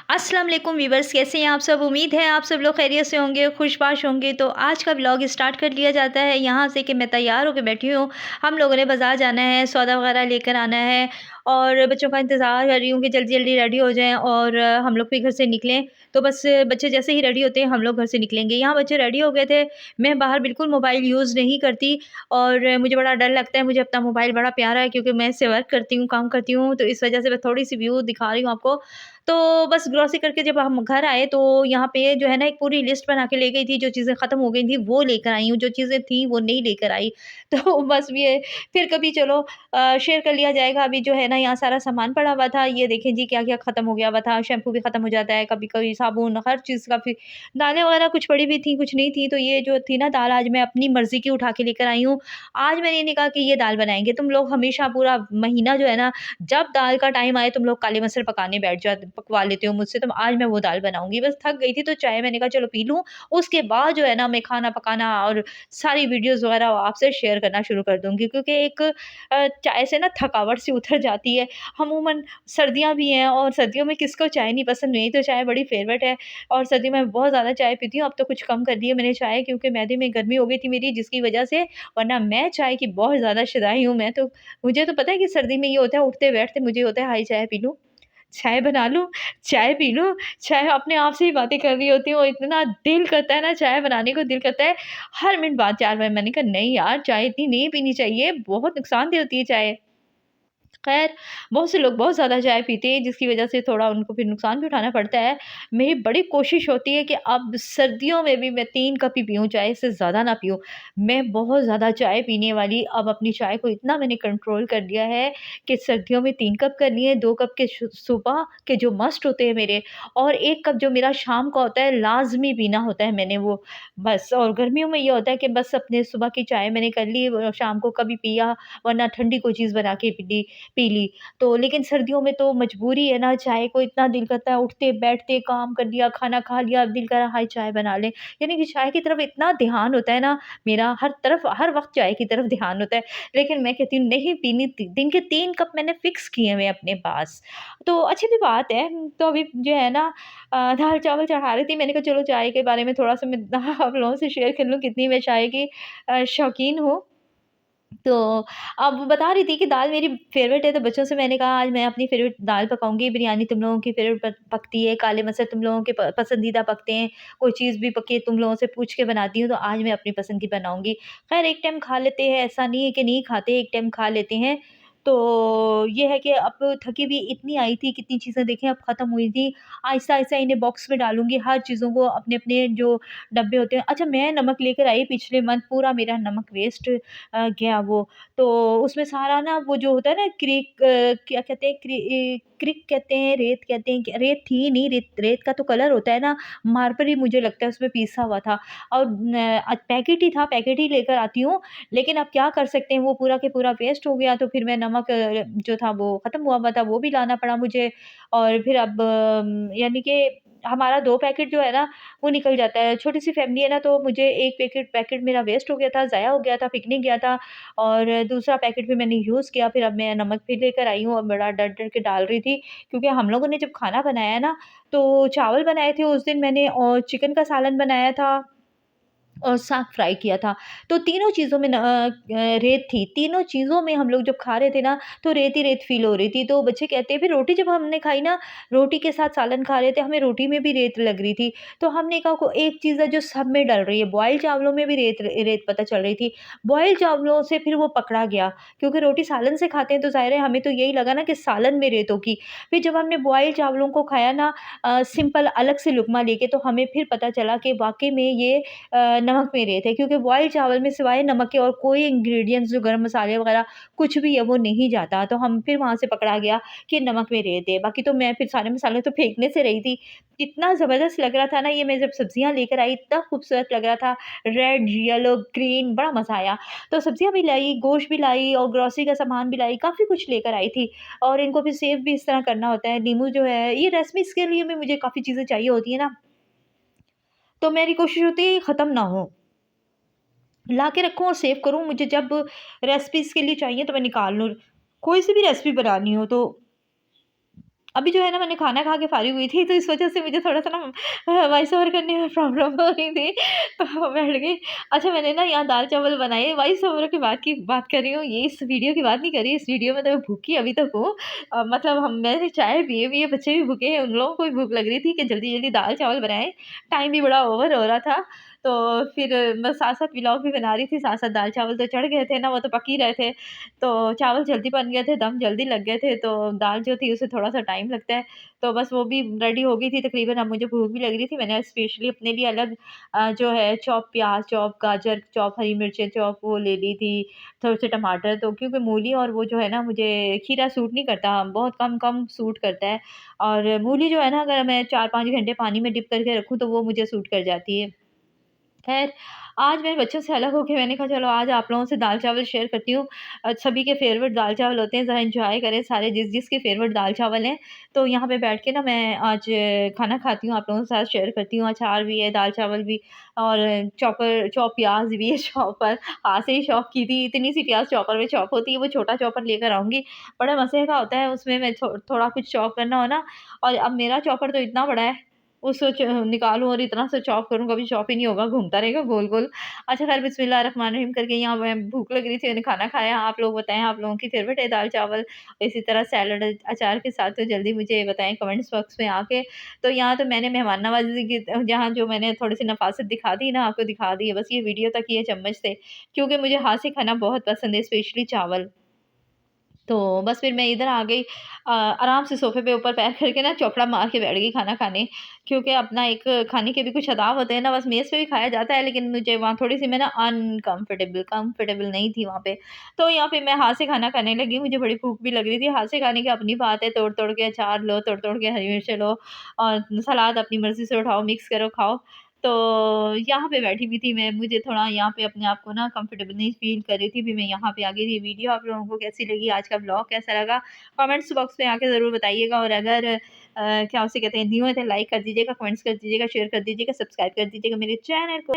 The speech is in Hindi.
अस्सलाम वालेकुम वीवर्स, कैसे हैं आप सब। उम्मीद है आप सब लोग खैरियत से होंगे, खुशबाश होंगे। तो आज का व्लॉग स्टार्ट कर लिया जाता है यहाँ से कि मैं तैयार होकर बैठी हूँ। हम लोगों ने बाज़ार जाना है, सौदा वगैरह लेकर आना है और बच्चों का इंतज़ार कर रही हूँ कि जल्दी-जल्दी रेडी हो जाएँ और हम लोग भी घर से निकलें। तो बस बच्चे जैसे ही रेडी होते हैं हम लोग घर से निकलेंगे। यहाँ बच्चे रेडी हो गए थे। मैं बाहर बिल्कुल मोबाइल यूज़ नहीं करती और मुझे बड़ा डर लगता है। मुझे अपना मोबाइल बड़ा प्यारा है क्योंकि मैं इससे वर्क करती हूँ, काम करती हूँ, तो इस वज़ह से मैं थोड़ी-सी व्यू दिखा रही हूँ आपको। तो बस ग्रॉसरी करके जब हम घर आए तो यहाँ पे जो है ना एक पूरी लिस्ट बना के ले गई थी, जो चीज़ें ख़त्म हो गई थी वो लेकर आई हूँ, जो चीज़ें थी वो नहीं लेकर आई। तो बस ये फिर कभी चलो शेयर कर लिया जाएगा। अभी जो है ना यहाँ सारा सामान पड़ा हुआ था, ये देखें जी क्या-क्या ख़त्म हो गया हुआ था, शैम्पू भी ख़त्म हो जाता है, कभी-कभी साबुन, हर चीज़ का। फिर दालें वग़ैरह कुछ पड़ी हुई थी, कुछ नहीं थी, तो ये जो थी ना दाल, आज मैं अपनी मर्ज़ी की उठा के लेकर आई हूँ। आज मैंने नहीं कहा कि ये दाल बनाएँगे, तुम लोग हमेशा पूरा महीना जो है ना, जब दाल का टाइम आए तुम लोग काले मसर पकवा लेते हो मुझसे, तो आज मैं वो दाल बनाऊँगी। बस थक गई थी तो चाय मैंने कहा चलो पी लूँ, उसके बाद जो है ना मैं खाना पकाना और सारी वीडियोज़ वग़ैरह आपसे शेयर करना शुरू कर दूँगी, क्योंकि एक चाय से ना थकावट सी उतर जाती है। अमूमन सर्दियाँ भी हैं और सर्दियों में किसको चाय नहीं पसंद, मेरी तो चाय बड़ी फ़ेवरेट है और सर्दियों में बहुत ज़्यादा चाय पीती हूँ। अब तो कुछ कम कर दी है मैंने चाय, क्योंकि मैदे में गर्मी हो गई थी मेरी, जिसकी वजह से, वरना मैं चाय की बहुत ज़्यादा शौकीन हूँ। मुझे तो पता है कि सर्दी में ये होता है, उठते-बैठते मुझे होता है हाय चाय पी लूँ, चाय बना लूँ, चाय पी लूँ, चाय अपने आप से ही बातें कर रही होती हूँ, इतना दिल करता है ना चाय बनाने को, दिल करता है हर मिनट बाद 4 बार। मैंने कहा नहीं यार, चाय इतनी नहीं पीनी चाहिए, बहुत नुकसानदेह होती है चाय। ख़ैर, बहुत से लोग बहुत ज़्यादा चाय पीते हैं, जिसकी वज़ह से थोड़ा उनको फिर नुकसान भी उठाना पड़ता है। मेरी बड़ी कोशिश होती है कि अब सर्दियों में भी मैं 3 कप ही पीऊँ, चाय से ज़्यादा ना पीऊँ। मैं बहुत ज़्यादा चाय पीने वाली, अब अपनी चाय को इतना मैंने कंट्रोल कर लिया है कि सर्दियों में 3 कप करनी है, 2 कप के सुबह के जो मस्ट होते हैं मेरे, और 1 कप जो मेरा शाम का होता है, लाज़मी पीना होता है मैंने वो, बस। और गर्मियों में ये होता है कि बस अपने सुबह की चाय मैंने कर ली, शाम को कभी पिया, वरना ठंडी कोई चीज़ बना के पी ली। तो लेकिन सर्दियों में तो मजबूरी है ना, चाय को इतना दिल करता है, उठते-बैठते काम कर लिया, खाना खा लिया, अब दिल करा हाय चाय बना लें। यानी कि चाय की तरफ इतना ध्यान होता है ना मेरा, हर तरफ हर वक़्त चाय की तरफ ध्यान होता है। लेकिन मैं कहती हूँ नहीं पीनी, दिन के 3 कप मैंने फ़िक्स किए हुए हैं अपने पास। तो अच्छी भी बात है। तो अभी जो है ना दाल-चावल चढ़ा रही थी, मैंने कहा चलो चाय के बारे में थोड़ा-सा मैं आप लोगों से शेयर कर लूँ, कितनी मैं चाय की शौकीन हूँ। तो अब बता रही थी कि दाल मेरी फ़ेवरेट है, तो बच्चों से मैंने कहा आज मैं अपनी फ़ेवरेट दाल पकाऊँगी, बिरयानी तुम लोगों की फ़ेवरेट पकती है, काले मसर तुम लोगों के पसंदीदा पकते हैं, कोई चीज़ भी पके तुम लोगों से पूछ के बनाती हूँ, तो आज मैं अपनी पसंद की बनाऊँगी। ख़ैर एक टाइम खा लेते हैं, ऐसा नहीं है कि नहीं खाते, एक टाइम खा लेते हैं। तो ये है कि अब थकी भी इतनी आई थी, कितनी चीज़ें देखें अब ख़त्म हुई थी। आहिस्ता-आहिस्ता इन्हें बॉक्स में डालूँगी, हर चीज़ों को अपने-अपने जो डब्बे होते हैं। अच्छा, मैं नमक लेकर आई पिछले मंथ, पूरा मेरा नमक वेस्ट गया वो। तो उसमें सारा ना वो जो होता है ना क्या कहते हैं, क्रिक कहते हैं, रेत कहते हैं, रेत थी ही नहीं, रेत रेत का तो कलर होता है ना, मार्कर ही मुझे लगता है उसमें पीसा हुआ था और पैकेट ही था, पैकेट ही लेकर आती हूँ। लेकिन अब क्या कर सकते हैं, वो पूरा के पूरा वेस्ट हो गया, तो फिर मैं नमक जो था वो ख़त्म हुआ हुआ था, वो भी लाना पड़ा मुझे। और फिर अब यानी कि हमारा 2 पैकेट जो है ना वो निकल जाता है। छोटी-सी फैमिली है ना, तो मुझे 1 पैकेट पैकेट मेरा वेस्ट हो गया था, ज़ाया हो गया था, पिकनिक गया था और दूसरा पैकेट भी मैंने यूज़ किया। फिर अब मैं नमक भी लेकर आई हूँ और बड़ा डर-डर के डाल रही थी, क्योंकि हम लोगों ने जब खाना बनाया ना, तो चावल बनाए थे उस दिन मैंने और चिकन का सालन बनाया था और साग फ्राई किया था। तो तीनों चीज़ों में रेत थी। तीनों चीज़ों में हम लोग जब खा रहे थे ना, तो रेत ही रेत फ़ील हो रही थी। तो बच्चे कहते हैं, फिर रोटी जब हमने खाई ना, रोटी के साथ सालन खा रहे थे, हमें रोटी में भी रेत लग रही थी। तो हमने कहा को एक चीज़ है जो सब में डल रही है, बॉयल चावलों में भी रेत रेत पता चल रही थी। बॉयल चावलों से फिर वो पकड़ा गया, क्योंकि रोटी सालन से खाते हैं तो ज़ाहिर है हमें तो यही लगा ना कि सालन में रेत होगी। फिर जब हमने बॉयल चावलों को खाया ना सिंपल अलग से लुक़मा लेके, तो हमें फिर पता चला कि वाक़ई में ये नमक में रेत है, क्योंकि बॉयल चावल में सिवाय नमक के और कोई इंग्रीडिएंट्स जो गरम मसाले वगैरह कुछ भी है वो नहीं जाता। तो हम फिर वहाँ से पकड़ा गया कि नमक में रेत है। बाकी तो मैं फिर सारे मसाले तो फेंकने से रही थी। इतना ज़बरदस्त लग रहा था ना, ये मैं जब सब्जियाँ लेकर आई इतना खूबसूरत लग रहा था, रेड, येलो, ग्रीन, बड़ा मज़ा आया। तो सब्जियाँ भी लाई, गोश्त भी लाई और ग्रोसरी का सामान भी लाई, काफ़ी कुछ लेकर आई थी और इनको फिर सेव भी इस तरह करना होता है। नींबू जो है, ये रेसिपीज़ के लिए भी मुझे काफ़ी चीज़ें चाहिए होती हैं ना, तो मेरी कोशिश होती है ये ख़त्म ना हो। ला के रखूँ और सेव करूँ, मुझे जब रेसिपीज़ के लिए चाहिए तो मैं निकाल लूँ। कोई सी भी रेसिपी बनानी हो तो अभी जो है ना मैंने खाना खा के फारिग हुई थी, तो इस वज़ह से मुझे थोड़ा-सा ना वॉइस ओवर करने में प्रॉब्लम हो रही थी, तो बैठ गई। अच्छा मैंने ना यहाँ दाल-चावल बनाए, वॉइस ओवर की बात कर रही हूँ, ये इस वीडियो की बात नहीं कर रही, इस वीडियो में तो मैं भूखी अभी तक हूँ। मतलब हम मैंने चाय पिए हुई है, बच्चे भी भूखे हैं, उन लोगों को भी भूख लग रही थी कि जल्दी-जल्दी दाल-चावल बनाएँ, टाइम भी बड़ा ओवर हो रहा था। तो फिर मैं साथ-साथ व्लॉग भी बना रही थी, साथ-साथ दाल-चावल तो चढ़ गए थे ना, वो तो पक ही रहे थे। तो चावल जल्दी बन गए थे, दम जल्दी लग गए थे, तो दाल जो थी उसे थोड़ा-सा टाइम लगता है, तो बस वो भी रेडी हो गई थी तकरीबन। अब मुझे भूख भी लग रही थी, मैंने स्पेशली अपने लिए अलग जो है चॉप प्याज़ चॉप, गाजर चॉप, हरी मिर्चें चॉप वो ले ली थी, थोड़े से टमाटर तो क्योंकि मूली और वो जो है ना मुझे खीरा सूट नहीं करता, बहुत कम-कम सूट करता है और मूली जो है ना अगर मैं 4-5 घंटे पानी में डिप करके रखूँ, तो वो मुझे सूट कर जाती है। ख़ैर, आज मेरे बच्चों से अलग होके मैंने कहा चलो आज आप लोगों से दाल-चावल शेयर करती हूँ। सभी के फ़ेवरेट दाल-चावल होते हैं, ज़रा एन्जॉय करें सारे जिस-जिसके फ़ेवरेट दाल-चावल हैं। तो यहाँ पे बैठ के ना मैं आज खाना खाती हूँ, आप लोगों के साथ शेयर करती हूँ। अचार भी है, दाल-चावल भी और चॉप प्याज़ भी है चॉपर हाथ से ही चॉप की थी। इतनी सी प्याज़ चॉपर में चॉप होती है, वो छोटा चॉपर लेकर आऊँगी। बड़ा मज़े का होता है उसमें मैं थोड़ा कुछ चॉप करना हो ना और अब मेरा चॉपर तो इतना बड़ा है उसको निकालूँ और इतना सा चॉप करूँ, कभी चॉप ही नहीं होगा, घूमता रहेगा गोल-गोल। अच्छा ख़ैर बिस्मिल्लाहिर्रहमानिर्रहीम करके यहाँ मैं भूख लग रही थी, मैंने खाना खाया। आप लोग बताएँ आप लोगों की फ़ेवरेट है दाल-चावल? इसी तरह सैलड अचार के साथ तो जल्दी मुझे बताएँ कमेंट्स बॉक्स में आके। तो यहाँ तो मैंने मेहमान नवाज़ी की जहाँ जो मैंने थोड़ी-सी नफ़ासत दिखा दी ना, आपको दिखा दी है। बस ये वीडियो तक ही है चम्मच से, क्योंकि मुझे हाथ से खाना बहुत पसंद है, स्पेशली चावल। तो बस फिर मैं इधर आ गई आराम से सोफ़े पे ऊपर पैर करके ना चौपड़ा मार के बैठ गई खाना खाने, क्योंकि अपना एक खाने के भी कुछ अदाब होते हैं ना, बस मेज़ पे भी खाया जाता है, लेकिन मुझे वहाँ थोड़ी-सी मैं ना कंफ़र्टेबल नहीं थी वहाँ पे। तो यहाँ पे मैं हाथ से खाना खाने लगी, मुझे बड़ी भूख भी लग रही थी, हाथ से खाने की अपनी बात है, तोड़-तोड़ के अचार लो, तोड़-तोड़ के हरी मिर्चें लो और सलाद अपनी मर्ज़ी से उठाओ, मिक्स करो, खाओ। तो यहाँ पे बैठी हुई थी मैं, मुझे थोड़ा यहाँ पे अपने आप को ना कंफर्टेबल नहीं फ़ील कर रही थी, भी मैं यहाँ पे आ गई थी। वीडियो आप लोगों को कैसी लगी, आज का व्लॉग कैसा लगा, कमेंट्स बॉक्स में आके ज़रूर बताइएगा और अगर क्या उसे कहते हैं न्यू है तो लाइक कर दीजिएगा, कमेंट्स कर दीजिएगा, शेयर कर दीजिएगा, सब्सक्राइब कर दीजिएगा मेरे चैनल को।